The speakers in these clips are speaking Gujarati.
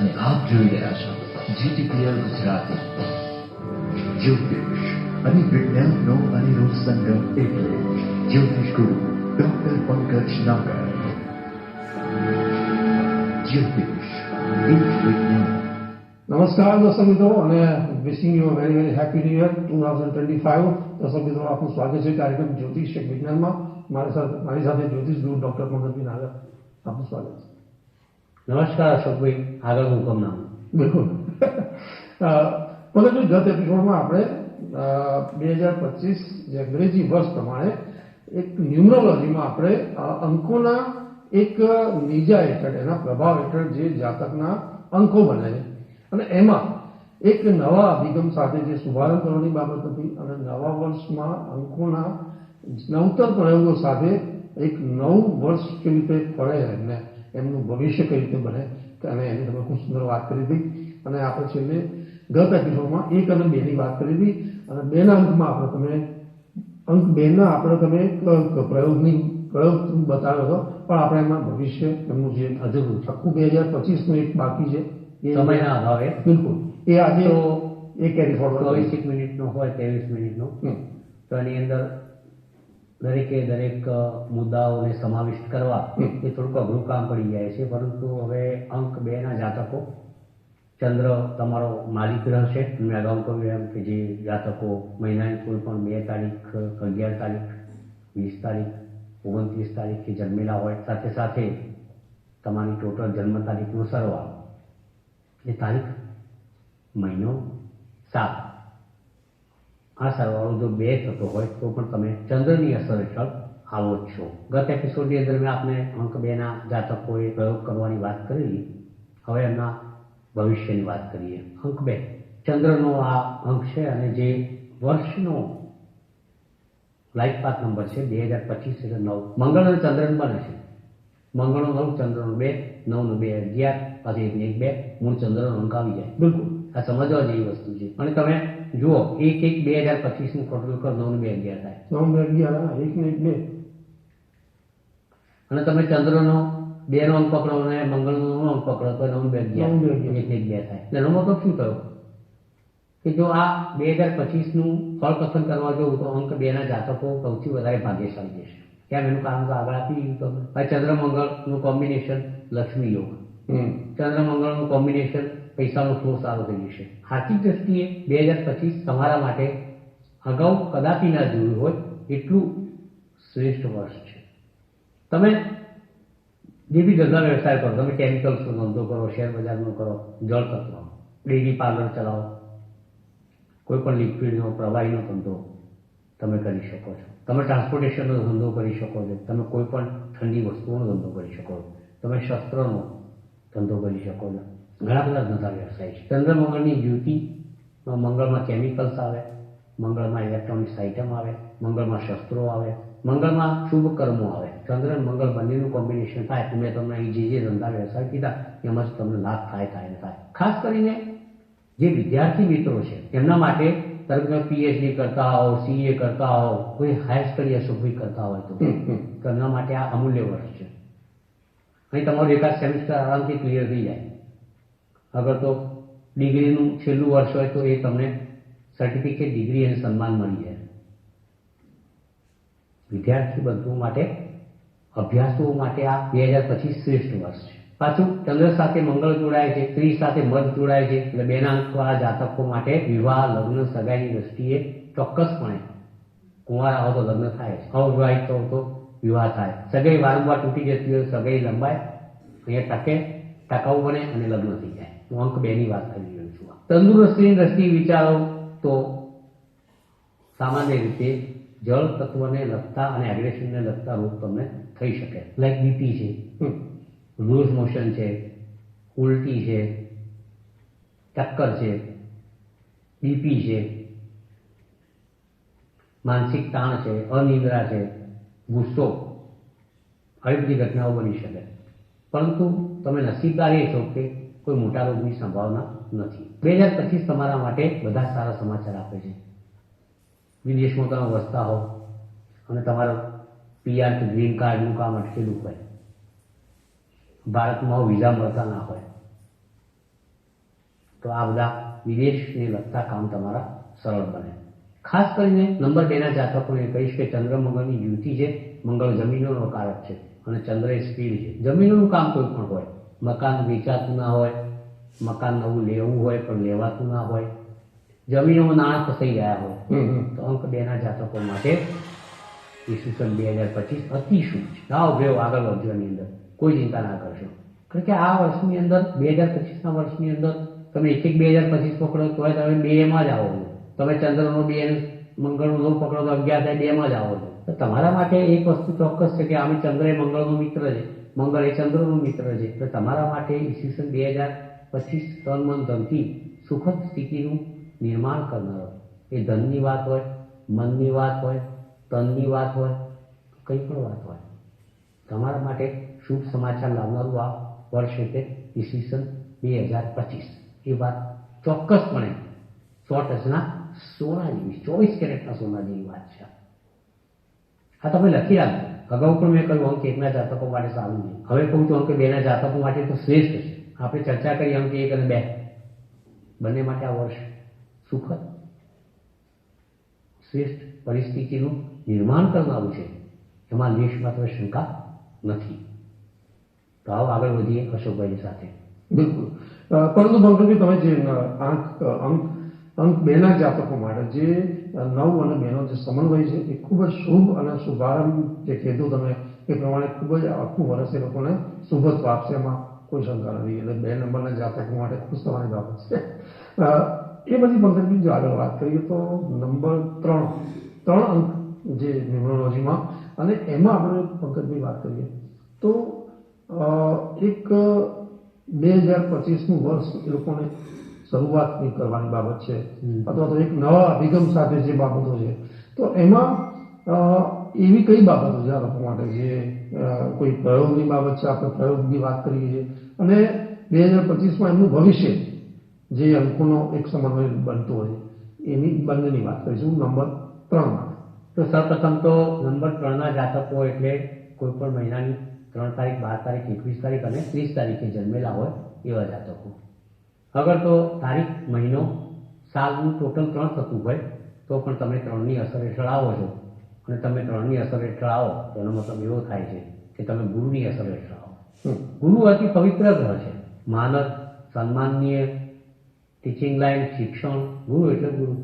અને આપ જોઈ રહ્યા છો GTPL ગુજરાતી. જ્યોતિષ અને વિજ્ઞાનનો અનેરો સંગમ એટલે જ્યોતિષ ગુરુ ડોક્ટર પંકજ નાગર. જ્યોતિષ એક વિજ્ઞાન. નમસ્કાર દર્શક મિત્રો, અને wishing you very very happy new year 2025. દર્શક મિત્રો, આપનું સ્વાગત છે કાર્યક્રમ જ્યોતિષ એક વિજ્ઞાનમાં. મારી સાથે જ્યોતિષ ગુરુ ડોક્ટર પંકજ નાગર. આપનું સ્વાગત છે. નમસ્કાર અશોકભાઈ, આગળ હુકમ નામ. બિલકુલ. પંકજભાઈ, ગત એપિસોડમાં આપણે 2025 જે અંગ્રેજી વર્ષ પ્રમાણે એક ન્યુમરોલોજીમાં આપણે અંકોના એક નીજા હેઠળ, એના પ્રભાવ હેઠળ જે જાતકના અંકો બને છે, અને એમાં એક નવા અભિગમ સાથે જે શુભારંભ કરવાની બાબત હતી, અને નવા વર્ષમાં અંકોના નવતર પ્રયોગો સાથે એક નવું વર્ષ કેવી રીતે ફળે, એમને એમનું ભવિષ્ય કઈ રીતે બને, અને એની તમે ખૂબ સુંદર વાત કરી હતી. અને આપણે છેલ્લે ગત એપિસોડમાં 1 અને 2 ની વાત કરી હતી, અને 2 ના અંકમાં આપણે અંક 2 ના તમે પ્રયોગ બતાવ્યો હતો, પણ આપણે એમાં ભવિષ્ય એમનું જે હજુ આખું 2025 નું એક બાકી છે સમયના અભાવે. બિલકુલ, એ આજે એક એપિસોડ 24 મિનિટનો હોય, 23 મિનિટનો, તો એની અંદર દરેકે દરેક મુદ્દાઓને સમાવિષ્ટ કરવા એ થોડુંક અઘરું કામ પડી જાય છે. પરંતુ હવે અંક 2 ના જાતકો, ચંદ્ર તમારો માલિક રહેશે. મેં અગાઉ કહ્યું એમ કે જે જાતકો મહિનાની કોઈ પણ 2 તારીખ, 11 તારીખ, 20 તારીખ, 29 તારીખથી જન્મેલા હોય, સાથે સાથે તમારી ટોટલ જન્મ તારીખનો સરવાળો, એ તારીખ, મહિનો, સાલ, આ સરવાળો જો 2 થતો હોય તો પણ તમે ચંદ્રની અસર હેઠળ આવો જ છો. ગત એપિસોડની અંદર મેં આપને અંક 2 ના જાતકોએ પ્રયોગ કરવાની વાત કરેલી. હવે એમના ભવિષ્યની વાત કરીએ. અંક 2 ચંદ્રનો આ અંક છે, અને જે વર્ષનો લાઈફ પાથ નંબર છે 2025 એટલે 9. મંગળ અને ચંદ્ર બને છે. મંગળનો 9, ચંદ્રનો 2, 9 નો 2 11, પાછી 1 ને 1 2, મૂળ ચંદ્રનો અંક આવી જાય. બિલકુલ, આ સમજવા જેવી વસ્તુ છે. અને તમે જુઓ, 1-1-2025 નું ટોટલ કરો, 9 ને 2 11 થાય. 9 ને 11, 1 ને 1 2. અને તમે ચંદ્રનો 2 નો અંક પકડો અને મંગળનો અંક પકડો તો 9 ને 2 11, 1 ને 1 2 થાય. એનો મતલબ શું થયો કે જો આ 2025 નું ફળ કથન કરવા જવું તો અંક 2 ના જાતકો સૌથી વધારે ભાગ્યશાળી જશે. કેમ? એનું કારણ તો આગળ આપી દીધું તમને. ભાઈ, ચંદ્ર મંગળનું કોમ્બિનેશન લક્ષ્મી યોગ, ચંદ્ર મંગળનું કોમ્બિનેશન પૈસાનો ફ્લો સારો થઈ જશે. આર્થિક દ્રષ્ટિએ 2025 તમારા માટે અગાઉ કદાપી ના જોયું હોય એટલું શ્રેષ્ઠ વર્ષ છે. તમે જે બી ધંધા વ્યવસાય કરો, તમે કેમિકલ્સનો ધંધો કરો, શેર બજારનો કરો, જળ તત્વ, ડેરી પાર્લર ચલાવો, કોઈ પણ લિક્વિડનો, પ્રવાહીનો ધંધો તમે કરી શકો છો. તમે ટ્રાન્સપોર્ટેશનનો ધંધો કરી શકો છો. તમે કોઈ પણ ઠંડી વસ્તુઓનો ધંધો કરી શકો છો. તમે શસ્ત્રનો ધંધો કરી શકો છો. ઘણા બધા ધંધા વ્યવસાય છે. ચંદ્ર મંગળની ડ્યુટી, મંગળમાં કેમિકલ્સ આવે, મંગળમાં ઇલેક્ટ્રોનિક્સ આઇટમ આવે, મંગળમાં શસ્ત્રો આવે, મંગળમાં શુભ કર્મો આવે. ચંદ્ર અને મંગળ બંનેનું કોમ્બિનેશન થાય તો મેં તમને અહીં જે ધંધા વ્યવસાય કીધા એમાં જ તમને લાભ થાય. ખાસ કરીને જે વિદ્યાર્થી મિત્રો છે એમના માટે, તમે PhD કરતા હો, CA કરતા હો, કોઈ હાયર સ્ટડી અશોકભાઈ કરતા હોય તો એમના માટે આ અમૂલ્ય વર્ષ છે. અહીં તમારું એકાદ સેમિસ્ટર આરામથી ક્લિયર થઈ જાય. અગર તો ડિગ્રીનું છેલ્લું વર્ષ હોય તો એ તમને સર્ટિફિકેટ, ડિગ્રી અને સન્માન મળી જાય. વિદ્યાર્થી બંધુઓ માટે, અભ્યાસુઓ માટે આ 2025 શ્રેષ્ઠ વર્ષ છે. પાછું ચંદ્ર સાથે મંગળ જોડાય છે, ત્રી સાથે મધ જોડાય છે, એટલે 2 ના અંકવાળા જાતકો માટે વિવાહ, લગ્ન, સગાઈની દ્રષ્ટિએ ચોક્કસપણે કુંવારા હો તો લગ્ન થાય, અવિવાહિત હો તો વિવાહ થાય. સગાઈ વારંવાર તૂટી જતી હોય, સગાઈ લંબાય, અહીંયા ટકાઉ બને અને લગ્ન થઈ જાય. હું અંક 2 ની વાત કરી રહ્યો છું. તંદુરસ્તીની દ્રષ્ટિએ વિચારો તો સામાન્ય રીતે જળ તત્વને લગતા અને એગ્રેશનને લગતા રોગ તમને થઈ શકે. લાઈક બીપી છે, લૂઝ મોશન છે, ઉલટી છે, ચક્કર છે, બીપી છે, માનસિક તાણ છે, અનિદ્રા છે, ગુસ્સો, આવી બધી ઘટનાઓ બની શકે. પરંતુ તમે નસીબદાર એ છો કે કોઈ મોટા રોગની સંભાવના નથી. 2025 તમારા માટે બધા સારા સમાચાર આપે છે. વિદેશમાં તમે વસતા હો અને તમારો PR કે ગ્રીન કાર્ડનું કામ અટકેલું હોય, ભારતમાં વિઝા મળતા ના હોય, તો આ બધા વિદેશને લગતા કામ તમારા સરળ બને. ખાસ કરીને નંબર 2ના જાતકોને કહીશ કે ચંદ્ર મંગળની યુતિ છે. મંગળ જમીનોનો કારક છે અને ચંદ્ર એ સ્થિર છે. જમીનોનું કામ કોઈ પણ હોય, મકાન વેચાતું ના હોય, મકાન નવું લેવું હોય પણ લેવાતું ના હોય, જમીનોમાં નાણાં ફસાઈ ગયા હોય, તો અંક 2ના જાતકો માટે ઈસવીસન 2025 અતિ શુભ છે. જાઓ ભાઈ આગળ વધજો એની અંદર, કોઈ ચિંતા ના કરશો. કારણ કે આ વર્ષની અંદર 2025ના વર્ષની અંદર તમે 1/1/2025 પકડો તોય તમે 2માં જ આવો છો. તમે ચંદ્રનો 2 મંગળનો 9 પકડો તો 11 થાય 2માં જ આવો છો. તો તમારા માટે એક વસ્તુ ચોક્કસ છે કે આમે ચંદ્ર એ મંગળનો મિત્ર છે, મંગળ એ ચંદ્રનો મિત્ર છે. તો તમારા માટે ઈસવીસન 2025 તન મન ધનથી સુખદ સ્થિતિનું નિર્માણ કરનારો, એ ધનની વાત હોય, મનની વાત હોય, તનની વાત હોય, કંઈ પણ વાત હોય, તમારા માટે શુભ સમાચાર લાવનારું આ વર્ષ એટલે ઈસવીસન 2025. એ વાત ચોક્કસપણે 100% સોના જેવી, 24 કેરેટના સોના જેવી વાત છે. આ તમે લખી રાખજો. અગાઉ પણ મેં કહ્યું અંક 1ના જાતકો માટે સારું નહીં. હવે કહું છું અંક 2ના જાતકો માટે તો શ્રેષ્ઠ છે. આપણે ચર્ચા કરી અંક 1 અને 2 બંને માટે આ વર્ષ સુખદ શ્રેષ્ઠ પરિસ્થિતિનું નિર્માણ કરનારું છે, એમાં લેશ માત્ર શંકા નથી. તો આવો આગળ વધીએ અશોકભાઈની સાથે. બિલકુલ. પરંતુ ભંકરભાઈ, તમે જે અંક 2ના જાતકો માટે જે 9 અને 2નો જે સમન્વય છે એ ખૂબ જ શુભ અને શુભારંભ જે કીધું તમે એ પ્રમાણે ખૂબ જ આખું વર્ષ એ લોકોને શુભત્વ આપશે, એમાં કોઈ શંકા નથી. એટલે 2 નંબરના જાતકો માટે ખુશ થવાની બાબત છે. એ બધી ભંકરભાઈ જો આગળ વાત કરીએ તો નંબર 3 અંક જે ન્યુમરોલોજીમાં, અને એમાં આપણે ભંકરભાઈ વાત કરીએ તો એક 2025નું વર્ષ એ લોકોને શરૂઆત કરવાની બાબત છે, અથવા તો એક નવા અભિગમ સાથે જે બાબતો છે, તો એમાં એવી કઈ બાબતો છે આ લોકો માટે જે કોઈ પ્રયોગની બાબત છે? આપણે પ્રયોગની વાત કરીએ છીએ, અને 2025માં એમનું ભવિષ્ય જે અંકોનો એક સમન્વય બનતો હોય એની બંનેની વાત કરીશું નંબર 3માં. તો સૌપ્રથમ તો નંબર 3ના જાતકો એટલે કોઈ પણ મહિનાની 3 તારીખ, 12 તારીખ, 21 તારીખ અને 30 તારીખે જન્મેલા હોય એવા જાતકો. અગર તો તારીખ, મહિનો, સાલનું ટોટલ 3 થતું હોય તો પણ તમે 3ની અસર હેઠળ આવો છો. અને તમે 3ની અસર હેઠળ આવો તો એનો મતલબ એવો થાય છે કે તમે ગુરુની અસર હેઠળ આવો. ગુરુ અતિ પવિત્ર ગ્રહ છે, માનદ, સન્માનનીય, ટીચિંગ લાઈન, શિક્ષણ. ગુરુ એટલે ગુરુ.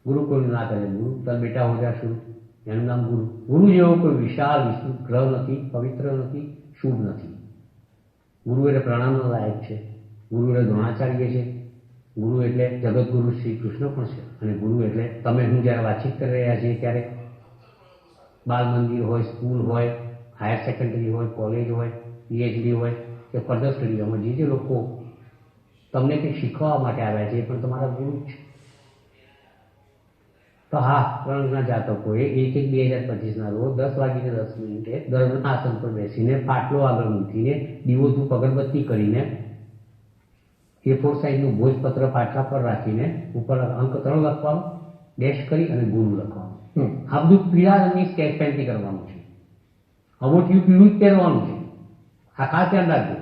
ગુરુ કોઈ ના કરે. ગુરુ તાર બેટા હો જા શુરુ, એનું નામ ગુરુ. ગુરુ જેવો કોઈ વિશાળ વિસ્તૃત ગ્રહ નથી, પવિત્ર નથી, શુભ નથી. ગુરુ એટલે પ્રણામનો લાયક છે. ગુરુ એટલે દ્રોણાચાર્ય છે. ગુરુ એટલે જગતગુરુ શ્રી કૃષ્ણ પણ છે. અને ગુરુ એટલે તમે હું જ્યારે વાતચીત કરી રહ્યા છીએ ત્યારે બાલ મંદિર હોય, સ્કૂલ હોય, હાયર સેકન્ડરી હોય, કોલેજ હોય, PhD હોય કે ફર્ધર સ્ટડીઓમાં જે લોકો તમને કંઈક શીખવા માટે આવ્યા છે એ પણ તમારા ગુરુ જ છે. તો હા, 3ના જાતકોએ 1/1/2025ના રોજ 10:10 ધર્મના આસન પર બેસીને, પાટલો આગળ મૂકીને, દીવો ધૂપ અગરબત્તી કરીને, A4 સાઇઝનું ભોજપત્ર પાટલા પર રાખીને ઉપર અંક 3 લખવાનું, ડેશ કરી અને ગુરુ લખવાનું. આ બધું પીળા રંગની સ્કેચ પેનથી કરવાનું છે. અમોટિયું પીળું જ પહેરવાનું છે. આ ખાસ ધ્યાન રાખજો.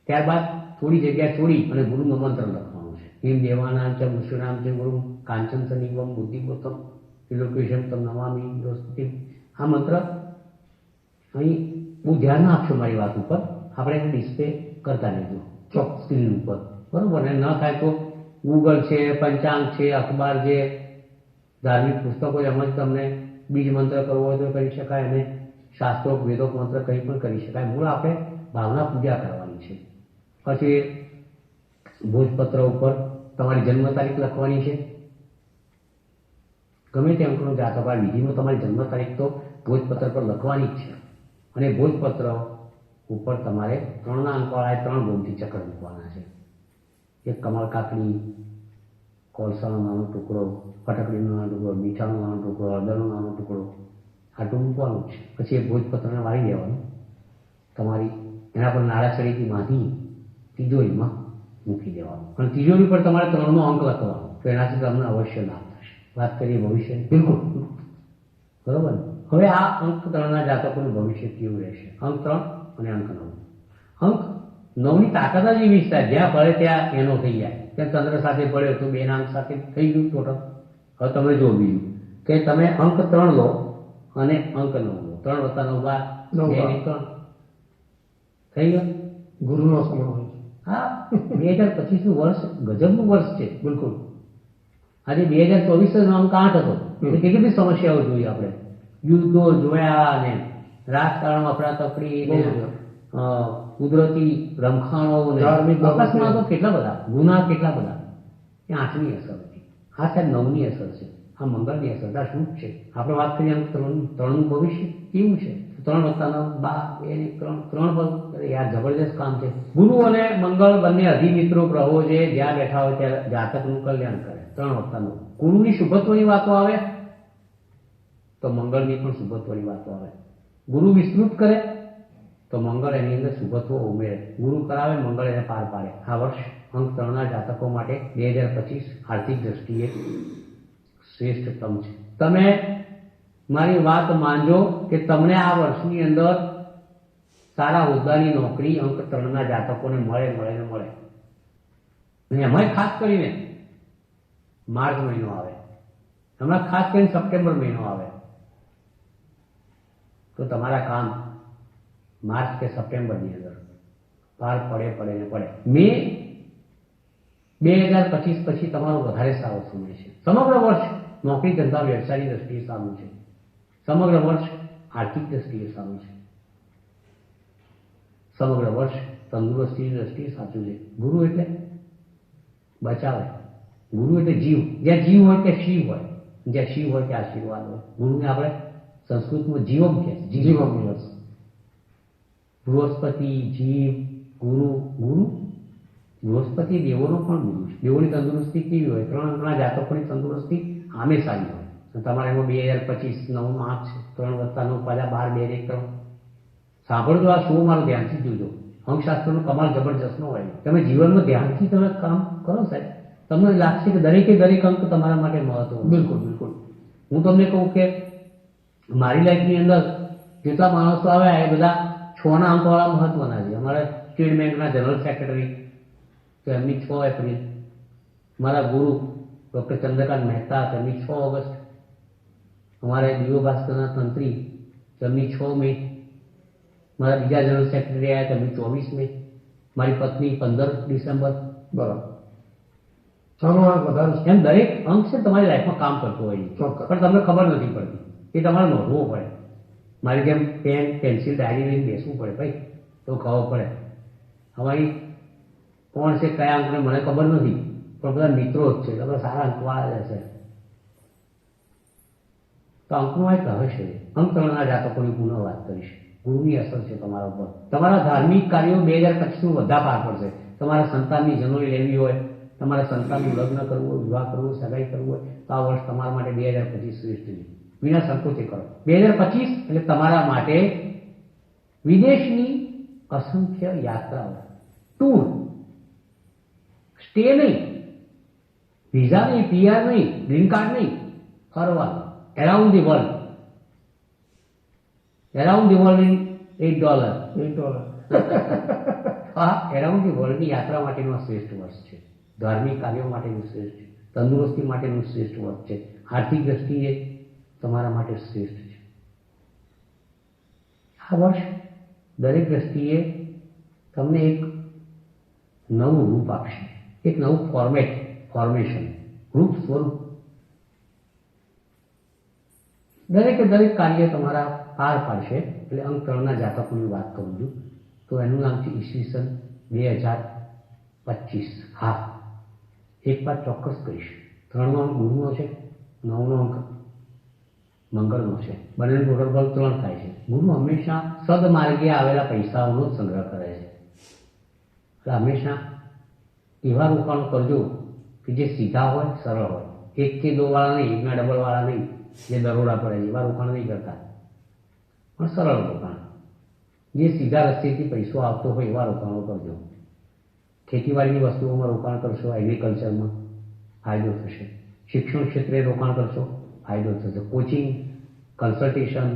ત્યારબાદ થોડી જગ્યા છોડી અને ગુરુનો મંત્ર લખવાનો છે. હિમ દેવાનામ ચ મુષ્ણામ ચ ગુરુ કાંચન સનિવમ બુદ્ધિગોતમ ત્રિલોકેશમ તમ નમામિ બૃહસ્પતિ. આ મંત્ર અહીં બહુ ધ્યાન આપશો મારી વાત ઉપર. આપણે એને ડિસ્પ્લે કરતા રહેજો ચોક સ્ક્રીન ઉપર, બરોબર ને? ન થાય તો ગૂગલ છે, પંચાંગ છે, અખબાર છે, ધાર્મિક પુસ્તકો એમાં જ તમને બીજ મંત્ર કરવો હોય તો કરી શકાય, અને શાસ્ત્રોક વેદોક મંત્ર કંઈ પણ કરી શકાય. મૂળ આપણે ભાવના પૂજા કરવાની છે. પછી ભોજપત્ર ઉપર તમારી જન્મ તારીખ લખવાની છે. ગમે તે અંકનો જાતક આ વિધિમાં તમારી જન્મ તારીખ તો ભોજપત્ર પર લખવાની જ છે. અને ભોજપત્ર ઉપર તમારે 3ના અંકવાળા 3 ગોમતી ચક્ર મૂકવાના છે. એક કમળ કાકડી, કોલસાનો નાનો ટુકડો, ફટકડીનો નાનો ટુકડો, મીઠાનો નાનો ટુકડો, હળદરનો નાનો ટુકડો, આટલું મૂકવાનું છે. પછી એ ભોજપત્રને વાળી દેવાનું. તમારી એના પર નાળાચડીથી બાંધી તિજોરીમાં મૂકી દેવાનું. અને તિજોરી પર તમારે 3નો અંક લખવાનો, તો એનાથી તમને અવશ્ય લાભ થશે. વાત કરીએ ભવિષ્ય. બિલકુલ, બરોબર ને? હવે આ અંક 3ના જાતકોનું ભવિષ્ય કેવું રહેશે? અંક 3 અને અંક 9. અંક 9ની તાકાત જ એવી છે, જ્યાં પડે ત્યાં એનો થઈ જાય. ત્યાં ચંદ્ર સાથે પડ્યો તો 2 ના અંક સાથે થઈ ગયું ટોટલ. હવે તમે જો બીજું કે તમે અંક 3 લો અને અંક 9 લો, 3 + 9 = 12, 2 ને 3 થઈ ગયો. ગુરુનો સમય હોય છે. હા, 2025નું વર્ષ ગજબનું વર્ષ છે. બિલકુલ. આજે 2024 અંક 8 હતો. કેટલી બધી સમસ્યાઓ જોઈ આપણે, યુદ્ધો જોયા ને રાજકારણ, અફરાતફરી ને કુદરતી રમખાણો ને અકસ્માતો કેટલા બધા, ગુના કેટલા બધા. એ 8ની અસર હતી. આ સાહેબ 9ની અસર છે, આ મંગળની અસર. આ શું છે? આપણે વાત કરીએ અંક 3નું ભવિષ્ય કેવું છે? 3 + 9 = 12, 2 ને 3 3 યાર જબરજસ્ત કામ છે. ગુરુ અને મંગળ બંને અધિમિત્રો ગ્રહો છે, જ્યાં બેઠા હોય ત્યાં જાતકનું કલ્યાણ કરે. 3 + 9 ગુરુની શુભત્વની વાતો આવે તો મંગળની પણ શુભત્વની વાતો આવે. ગુરુ વિસ્તૃત કરે તો મંગળ એની અંદર શુભત્વ ઉમેરે. ગુરુ કરાવે, મંગળ એને પાર પાડે. આ વર્ષ અંક 3ના જાતકો માટે 2025 આર્થિક દ્રષ્ટિએ શ્રેષ્ઠતમ છે. તમે મારી વાત માનજો કે તમને આ વર્ષની અંદર સારા હોદ્દાની નોકરી અંક 3ના જાતકોને મળે. અને એમાંય ખાસ કરીને માર્ચ મહિનો આવે, હમણાં ખાસ કરીને સપ્ટેમ્બર મહિનો આવે તો તમારા કામ માર્ચ કે સપ્ટેમ્બરની અંદર પાર પડે. મે 2025 પછી તમારો વધારે સારો સમય છે. સમગ્ર વર્ષ નોકરી, ધંધા, વ્યવસાયની દ્રષ્ટિએ સારું છે. સમગ્ર વર્ષ આર્થિક દ્રષ્ટિએ સારું છે. સમગ્ર વર્ષ તંદુરસ્તીની દ્રષ્ટિએ સાચું છે. ગુરુ એટલે બચાવે, ગુરુ એટલે જીવ. જ્યાં જીવ હોય ત્યાં શિવ હોય, જ્યાં શિવ હોય ત્યાં આશીર્વાદ હોય. ગુરુને આપણે સંસ્કૃતમાં જીવમ કહે છે. જીવમ. બૃહસ્પતિ, જીવ, ગુરુ. બૃહસ્પતિ દેવોનો પણ ગુરુ છે. દેવોની તંદુરસ્તી કેવી હોય? 3 અંકના જાતકોની તંદુરસ્તી આમે સારી હોય. તમારે એમાં 2025 9નો આંક છે. 3 + 9 = 12, 2 ને 3. સાંભળજો, આ શો મારું ધ્યાનથી જોજો. અંકશાસ્ત્રનો કમાલ જબરજસ્તનો હોય. તમે જીવનમાં ધ્યાનથી તમે કામ કરો સાહેબ, તમને લાગશે કે દરેક અંક તમારા માટે મહત્વ. બિલકુલ. હું તમને કહું કે મારી લાઈફની અંદર જેટલા માણસો આવ્યા એ બધા 6ના અંકવાળા મહત્વના છે. અમારા સ્ટેટ બેંકના જનરલ સેક્રેટરી તો એમની 6 એપ્રિલ, મારા ગુરુ ડૉક્ટર ચંદ્રકાંત મહેતા તેમની 6 ઓગસ્ટ, અમારે દિવ્ય ભાસ્કરના તંત્રી તેમની 6 મે, મારા બીજા જનરલ સેક્રેટરી આવ્યા તેમની 24 મે, મારી પત્ની 15 ડિસેમ્બર. બરાબર. 6નો અંક વધારે. એમ દરેક અંક છે તમારી લાઈફમાં કામ કરતો હોય છે, પણ તમને ખબર નથી પડતી. એ તમારે નોંધવો પડે. મારી જેમ પેન, પેન્સિલ, ડાયરી લઈને બેસવું પડે ભાઈ, તો ખબર પડે. અમારી કોણ છે કયા અંકને મને ખબર નથી, પણ બધા મિત્રો જ છે, બધા સારા અંકવાળા જ હશે. તો અંકનું એક રહસ્ય છે. અંક 3ના જાતકોની પુનઃ વાત કરીશ. ગુરુની અસર છે તમારા ઉપર. તમારા ધાર્મિક કાર્યો 2025નું બધા પાર પડશે. તમારા સંતાનની જનોઈ લેવી હોય, તમારા સંતાનનું લગ્ન કરવું હોય, વિવાહ કરવો, સગાઈ કરવું હોય તો આ વર્ષ તમારા માટે 2025 શ્રેષ્ઠ છે. વિના સંકોચે કરો. 2025 એટલે તમારા માટે વિદેશની અસંખ્ય યાત્રાઓ, ટૂર, સ્ટે નહીં, વિઝા નહીં, PR નહીં, ગ્રીન કાર્ડ નહીં, ફરવાનું. Around the world in $8. હા, એરાઉન્ડ ધી વર્લ્ડની યાત્રા માટેનું શ્રેષ્ઠ વર્ષ છે. ધાર્મિક કાર્યો માટેનું શ્રેષ્ઠ છે. તંદુરસ્તી માટેનું શ્રેષ્ઠ વર્ષ છે. આર્થિક દ્રષ્ટિએ તમારા માટે શ્રેષ્ઠ છે. આ વર્ષ દરેક દ્રષ્ટિએ તમને એક નવું રૂપ આપશે, એક નવું ફોર્મેશન, રૂપ સ્વરૂપ. દરેક કાર્ય તમારા પાર પાડશે. એટલે અંક 3ના જાતકોની વાત કરું છું તો એનું નામ છે ઈસવીસન 2025. હા, એક વાત ચોક્કસ કહીશ. 3નો અંક ગુરુનો છે, 9નો અંક મંગળનો છે. બંનેનું ટોટલ બળ 3 થાય છે. ગુરુ હંમેશા સદમાર્ગે આવેલા પૈસાઓનો જ સંગ્રહ કરે છે. એટલે હંમેશા એવા રોકાણો કરજો કે જે સીધા હોય, સરળ હોય. 1 કે 2 વાળા નહીં, 1ના ડબલ વાળા નહીં, જે દરોડા પડે એવા રોકાણ નહીં કરતા, પણ સરળ રોકાણ, જે સીધા રસ્તેથી પૈસો આવતો હોય એવા રોકાણો કરજો. ખેતીવાડીની વસ્તુઓમાં રોકાણ કરશો, એગ્રીકલ્ચરમાં ફાયદો થશે. શિક્ષણ ક્ષેત્રે રોકાણ કરશો, ફાયદો થશે. કોચિંગ, કન્સલ્ટેશન,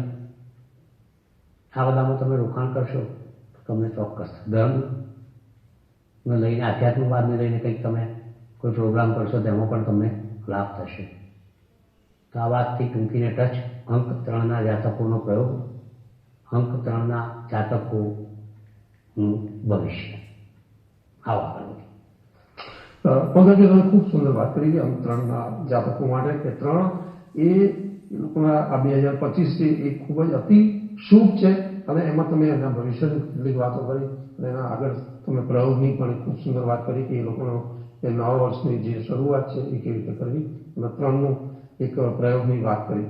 આ બધામાં તમે રોકાણ કરશો તો તમને ચોક્કસ. ધર્મ, ને લઈને આધ્યાત્મવાદને લઈને કંઈક તમે કોઈ પ્રોગ્રામ કરશો તેમાં પણ તમને લાભ થશે. તો આ વાતથી ટૂંકીને ટચ અંક 3ના જાતકોનો પ્રયોગ, અંક 3ના જાતકોનું ભવિષ્ય. આવા કરો. પંકજભાઈ, તમે ખૂબ સુંદર વાત કરી કે અંક 3ના જાતકો માટે કે 3 એ લોકોના આ 2025 એ ખૂબ જ અતિ શુભ છે અને એમાં તમે એના ભવિષ્યની કેટલીક વાતો કરી અને એના આગળ તમે પ્રયોગની પણ ખૂબ સુંદર વાત કરી કે એ લોકોનો એ નવા વર્ષની જે શરૂઆત છે એ કેવી રીતે કરવી અને 3નું એક પ્રયોગની વાત કરી.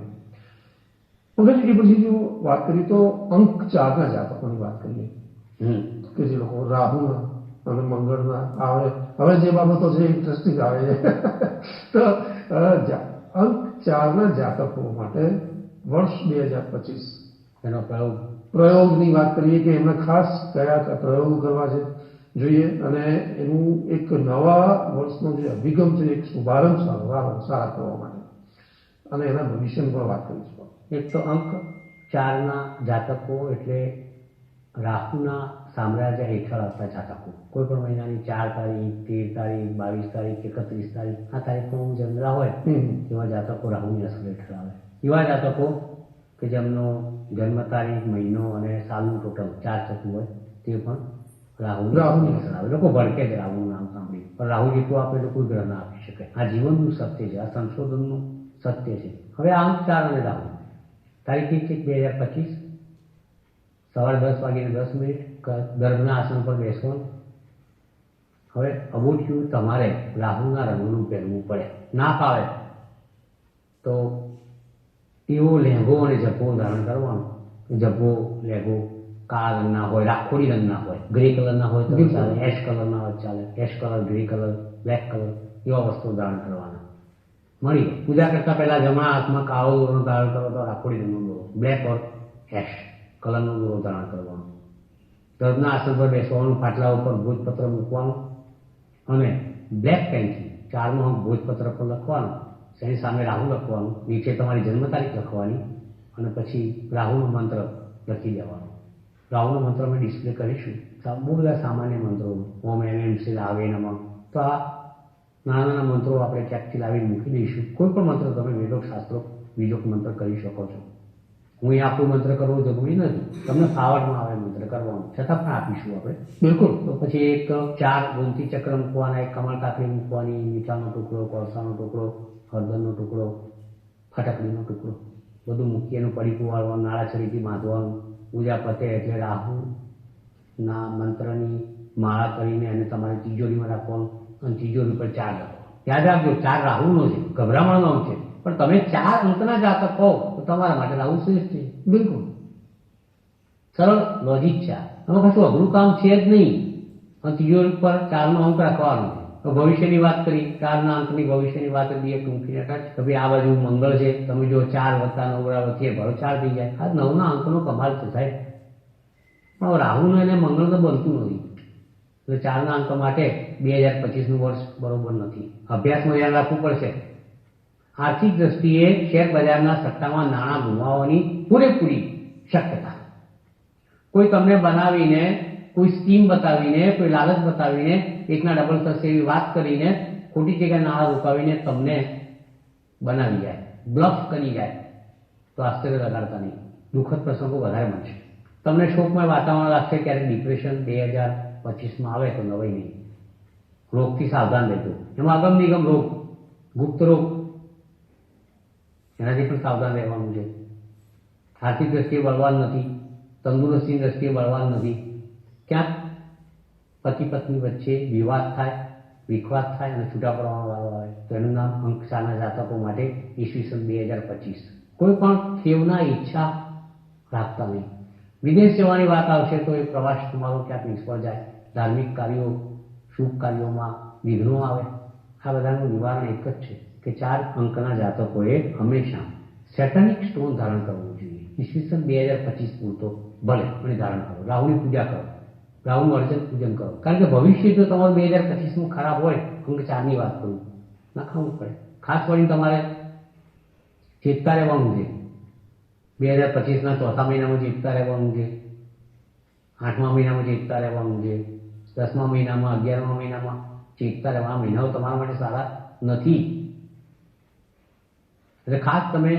પંકજજી, એ પછી જો વાત કરી તો અંક 4ના જાતકોની વાત કરીએ કે જે લોકો રાહુના અને મંગળના આવે. હવે જે બાબતો છે ઇન્ટરેસ્ટિંગ આવે છે તો અંક 4ના જાતકો માટે વર્ષ 2025 એનો પ્રયોગની વાત કરીએ કે એમને ખાસ કયા પ્રયોગો કરવા છે જોઈએ અને એનું એક નવા વર્ષનો જે અભિગમ છે એક શુભારંભ સારા કરવા માટે અને એના ભવિષ્યની પણ વાત કરીશું. એક તો અંક 4ના જાતકો એટલે રાહુના સામ્રાજ્ય હેઠળ આવતા જાતકો. કોઈ પણ મહિનાની 4 તારીખ, 13 તારીખ, 22 તારીખ, 31 તારીખ આ તારીખમાં જન્મેલા હોય એવા જાતકો રાહુની અસર હેઠળ આવે. એવા જાતકો કે જેમનો જન્મ તારીખ, મહિનો અને સાલનું ટોટલ 4 થતું હોય તે પણ રાહુની અસર આવે. લોકો ભડકે જ રાહુનું નામ સાંભળી, પણ રાહુ જેટલું આપણે લોકો ગ્રહ ના આપી શકે. આ જીવનનું સત્ય છે, આ સંશોધનનું સત્ય છે. હવે અંક 4 અને રાહુ તારીખ 2025 સવારે 10:10 ગર્ભના આસન પર બેસવાનું. હવે અગોઠિયું તમારે રાહુના રંગનું પહેરવું પડે. ના ફાવે તો એવો લહેંગો અને જબ્બો ધારણ કરવાનો. જબ્બો લહેંગો કાળા રંગના હોય, રાખોડી રંગના હોય, ગ્રે કલરના હોય તો ચાલે, એશ કલરના હોય ચાલે. Ash colour, grey colour, black colour એવા વસ્ત્રો ધારણ કરવાના. મળી ગયો. પૂજા કરતા પહેલા જમણા હાથમાં કાળો દોરો ધારણ કરો તો રાખોડી રંગનો દોરો, બ્લેક ઓર એશ કલરનો દોરો ધારણ કરવાનો. ગર્ભના આસન પર બેસવાનું, પાટલા ઉપર ભોજપત્ર મૂકવાનું અને બ્લેક પેનથી 4નો અંક ભોજપત્ર પર લખવાનો, એની સામે રાહુ લખવાનું, નીચે તમારી જન્મ તારીખ લખવાની અને પછી રાહુનો મંત્ર લખી દેવાનો. રાહુનો મંત્ર અમે ડિસ્પ્લે કરીશું. બહુ બધા સામાન્ય મંત્રો, ઓમ એમ આવે નમઃ, તો આ નાના નાના મંત્રો આપણે ક્યાંકથી લાવીને મૂકી દઈશું. કોઈ પણ મંત્ર તમે વેદોક શાસ્ત્રો બીજો મંત્ર કરી શકો છો. હું એ આપણું મંત્ર કરવો જરૂરી નથી, તમને ફાવટમાં આવે મંત્ર કરવાનું, છતાં પણ આપીશું આપણે. બિલકુલ. તો પછી એક 4 ગોમતી ચક્ર મૂકવાના, એક કમળ કાકડી મૂકવાની, મીઠાનો ટુકડો, કોળસાનો ટુકડો, હળદરનો ટુકડો, ફટકડીનો ટુકડો બધું મૂકી એનું પડીકું વાળવાનું, નાળાછડીથી બાંધવાનું. પૂજા પતે એટલે રાહુના મંત્રની માળા કરીને એને તમારે તિજોરીમાં રાખવાનું અને તિજોરી પર 4 લખો. યાદ રાખજો 4 રાહુનો છે, ગભરામણનો અંક છે, પણ તમે 4 અંકના જાતક કહો તો તમારા માટે રાહુ શ્રેષ્ઠ છે. બિલકુલ સરળ લોજિક છે. આમાં કશું અઘરું કામ છે જ નહીં. અને તિજોરી પર 4નો અંક રાખવાનો છે. તો ભવિષ્યની વાત કરી, 4ના અંકની ભવિષ્યની વાત કરીએ ટૂંકીને ટચ. તો ભાઈ આ બાજુ મંગળ છે, તમે જો 4 + 9 વચ્ચે ભરો 4 થઈ જાય. આ 9ના અંકનો કમાલ છે સાહેબ. પણ રાહુને અને મંગળ તો બનતું નથી. એટલે 4ના અંક માટે 2025નું વર્ષ બરોબર નથી. અભ્યાસમાં ધ્યાન રાખવું પડશે. આર્થિક દ્રષ્ટિએ શેર બજારના સટ્ટામાં નાણાં ગુમાવવાની પૂરેપૂરી શક્યતા. કોઈ તમને બનાવીને, કોઈ સ્કીમ બતાવીને, કોઈ લાલચ બતાવીને એકના ડબલ થશે એવી વાત કરીને ખોટી જગ્યાએ નાણાં રોકાવીને તમને બનાવી જાય, બ્લફ કરી જાય તો આશ્ચર્ય લગાડતા નહીં. દુઃખદ પ્રસંગો વધારે બનશે. તમને શોકમય વાતાવરણ લાગશે. ક્યારેક ડિપ્રેશન 2025માં આવે તો નવાઈ નહીં. રોગથી સાવધાન રહેજો. એમાં અગમ નિગમ રોગ, ગુપ્ત રોગ, એનાથી પણ સાવધાન રહેવાનું છે. આર્થિક દ્રષ્ટિએ બળવાન નથી, તંદુરસ્તીની દ્રષ્ટિએ બળવાન નથી. ક્યાંક પતિ પત્ની વચ્ચે વિવાદ થાય, વિખવાદ થાય અને છૂટા પડવાનો વારો આવે તો એનું નામ અંક 4ના જાતકો માટે ઈસવીસન 2025. કોઈ પણ ખેવના ઈચ્છા રાખતા નહીં. વિદેશ જવાની વાત આવશે તો એ પ્રવાસ તમારો ક્યાંક નિષ્ફળ જાય. ધાર્મિક કાર્યો, શુભ કાર્યોમાં વિઘ્નો આવે. આ બધાનું નિવારણ એક જ છે કે 4 અંકના જાતકોએ હંમેશા સેટનિક સ્ટોન ધારણ કરવું જોઈએ. ઈસવીસન 2025 પૂરતો ભલે પણ ધારણ કરો. રાહુની પૂજા કરો, રાહુનું અર્ચન પૂજન કરો. કારણ કે ભવિષ્ય જો તમારું 2025નું ખરાબ હોય, અંક 4ની વાત કરું, નખાવું પડે. ખાસ કરીને તમારે ચેતતા રહેવાનું છે. 2025ના ચોથા મહિનામાં ચેતતા રહેવાનું છે, 8મા મહિનામાં ચેતતા રહેવાનું છે. 10મા મહિનામાં 11મા મહિનામાં ચેતતા રહેવા આ મહિનાઓ તમારા માટે સારા નથી. એટલે ખાસ તમે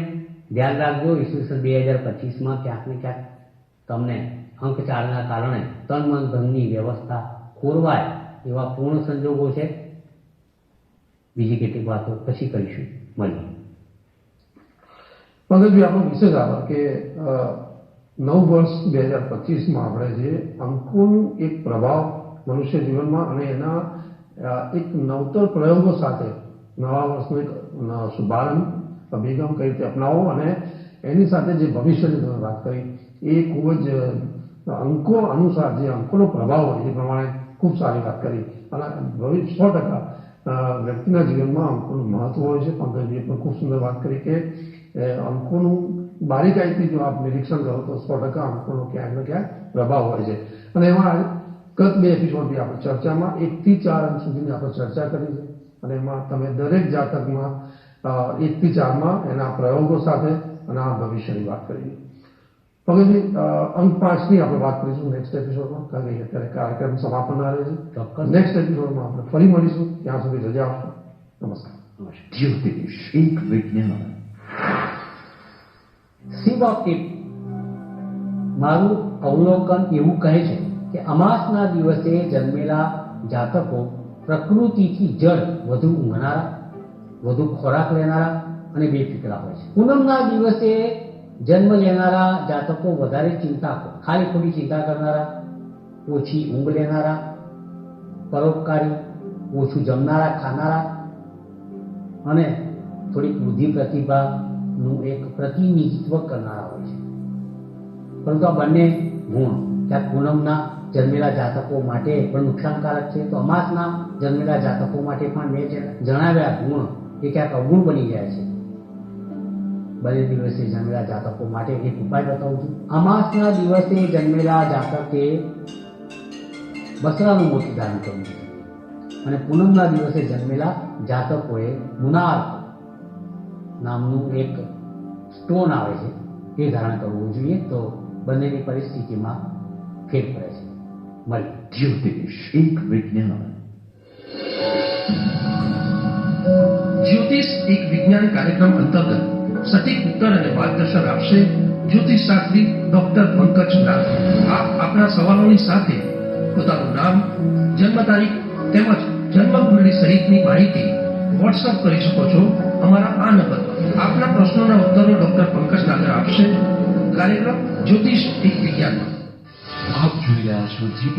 ધ્યાન રાખજો. ઈસવીસન 2025માં ક્યાંક ને ક્યાંક તમને અંક 4ના કારણે તન મન ધનની વ્યવસ્થા ખોરવાય એવા પૂર્ણ સંજોગો છે. બીજી કેટલીક વાતો પછી કરીશું. મળીએ. પંકજભાઈ, આપણો વિશેષ આભાર કે નવ વર્ષ 2025માં આપણે જે અંકોનું એક પ્રભાવ મનુષ્ય જીવનમાં અને એના એક નવતર પ્રયોગો સાથે નવા વર્ષનો એક શુભારંભ અભિગમ કઈ રીતે અપનાવો અને એની સાથે જે ભવિષ્યની તમે વાત કરી એ ખૂબ જ અંકો અનુસાર જે અંકોનો પ્રભાવ હોય એ પ્રમાણે ખૂબ સારી વાત કરી અને 100% વ્યક્તિના જીવનમાં અંકોનું મહત્વ હોય છે. પંકજજીએ પણ ખૂબ સુંદર વાત કરી કે અંકોનું બારીકાઈથી જો આપ નિરીક્ષણ કરો તો 100% અંકોનો ક્યાંક ને ક્યાંક પ્રભાવ હોય છે. અને એમાં ગત 2 એપિસોડથી આપણે ચર્ચામાં 1 થી 4 અંક સુધીની આપણે ચર્ચા કરી છે અને એમાં તમે દરેક જાતકમાં 1 થી 4માં એના પ્રયોગો સાથે અને આ ભવિષ્યની વાત કરી. પંકજજી, અંક 5ની આપણે વાત કરીશું નેક્સ્ટ એપિસોડમાં, કારણ કે અત્યારે કાર્યક્રમ સમાપન આવે છે. નેક્સ્ટ એપિસોડમાં આપણે ફરી મળીશું. ત્યાં સુધી રજા આપશો. નમસ્કાર. જ્યોતિષ એક વિજ્ઞાન. શિવ ઓપ્ટિક મારું અવલોકન એવું કહે છે કે અમાસના દિવસે જન્મેલા જાતકો પ્રકૃતિથી જડ વધુ ઊંઘનારા, વધુ ખોરાક લેનારા અને બેફિકરા હોય છે. પૂનમના દિવસે જન્મ લેનારા જાતકો વધારે ખાલી ખોટી ચિંતા કરનારા, ઓછી ઊંઘ લેનારા, પરોપકારી, ઓછું જમનારા ખાનારા અને થોડીક બુદ્ધિ પ્રતિભાનું એક પ્રતિનિધિત્વ કરનારા હોય છે. પરંતુ આ બંને ગુણ ક્યાંક પૂનમના જન્મેલા જાતકો માટે પણ નુકસાનકારક છે, તો અમાસના જન્મેલા જાતકો માટે પણ મેં જણાવ્યા ગુણ એ ક્યાંક અવગુણ બની જાય છે. બંને દિવસે જન્મેલા જાતકો માટે એક ઉપાય બતાવું છું. અમાસના દિવસે જન્મેલા જાતકે બસરાનું મોતી ધારણ કરવું છે અને પૂનમના દિવસે જન્મેલા જાતકોએ મુનાર નામનું એક સ્ટોન આવે છે તે ધારણ કરવું જોઈએ. તો બંનેની પરિસ્થિતિમાં ફેર પડે છે. મળીએ. જ્યોતિષ એક વિજ્ઞાન. જ્યોતિષ એક વિજ્ઞાન કાર્યક્રમ અંતર્ગત સટીક ઉત્તર અને માર્ગદર્શન આપશે જ્યોતિષ શાસ્ત્રી ડોક્ટર પંકજ નાગ. આપ આપના સવાલોની સાથે પોતાનું નામ, જન્મ તારીખ તેમજ જન્મ કુંડળી સહિતની માહિતી વોટ્સઅપ કરી શકો છો અમારા આ નંબર પર. આપના પ્રશ્નોના ઉત્તરો ડોક્ટર પંકજ નાગર આપશે. કાર્યક્રમ જ્યોતિષ એક વિજ્ઞાન. આપ જોઈ રહ્યા છો જી